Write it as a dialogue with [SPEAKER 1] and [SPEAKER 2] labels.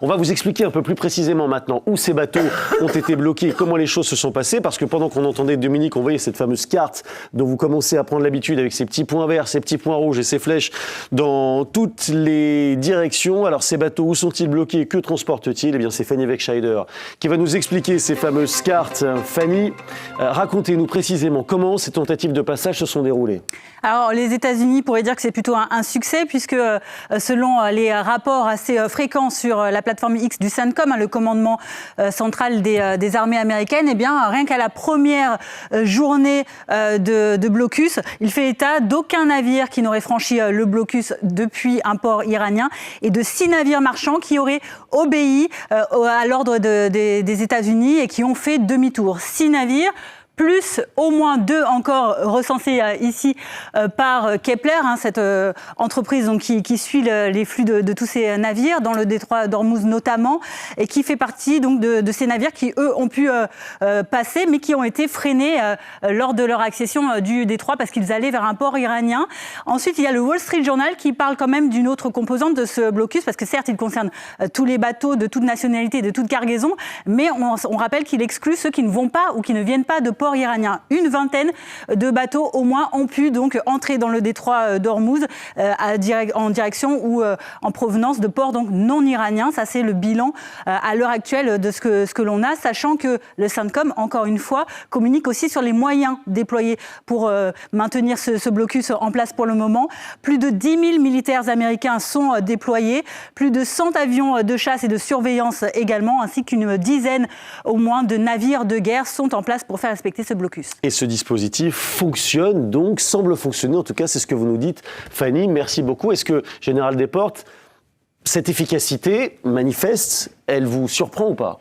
[SPEAKER 1] On va vous expliquer un peu plus précisément maintenant où ces bateaux ont été bloqués, comment les choses se sont passées, parce que pendant qu'on entendait Dominique, on voyait cette fameuse carte dont vous commencez à prendre l'habitude avec ces petits points verts, ces petits points rouges et ces flèches dans toutes les directions. Alors ces bateaux, où sont-ils bloqués? Que transportent-ils? Eh bien c'est Fanny Weckscheider qui va nous expliquer ces fameuses cartes. Fanny, racontez-nous précisément comment ces tentatives de passage se sont déroulées.
[SPEAKER 2] Alors les États-Unis pourraient dire que c'est plutôt un succès puisque selon les rapports assez fréquents sur la plateforme X du CENTCOM, le commandement central des armées américaines, eh bien rien qu'à la première journée de blocus, il fait état d'aucun navire qui n'aurait franchi le blocus depuis un port iranien et de 6 navires marchands qui auraient obéi à l'ordre des États-Unis et qui ont fait demi-tour. 6 navires plus au moins 2 encore recensés ici par Kepler, cette entreprise donc, qui suit les flux de tous ces navires, dans le détroit d'Ormuz notamment, et qui fait partie donc, de ces navires qui, eux, ont pu passer, mais qui ont été freinés lors de leur accession du détroit parce qu'ils allaient vers un port iranien. Ensuite, il y a le Wall Street Journal qui parle quand même d'une autre composante de ce blocus, parce que certes, il concerne tous les bateaux de toute nationalité, de toute cargaison, mais on rappelle qu'il exclut ceux qui ne vont pas ou qui ne viennent pas de port iranien. Une vingtaine de bateaux au moins ont pu donc entrer dans le détroit d'Ormuz en direction ou en provenance de ports donc non iraniens. Ça c'est le bilan à l'heure actuelle de ce que l'on a, sachant que le CENTCOM, encore une fois, communique aussi sur les moyens déployés pour maintenir ce blocus en place pour le moment. Plus de 10 000 militaires américains sont déployés, plus de 100 avions de chasse et de surveillance également, ainsi qu'une dizaine au moins de navires de guerre sont en place pour faire respecter ce blocus.
[SPEAKER 1] Et ce dispositif fonctionne donc, semble fonctionner, en tout cas c'est ce que vous nous dites. Fanny, merci beaucoup. Est-ce que, Général Desportes, cette efficacité manifeste, elle vous surprend ou pas ?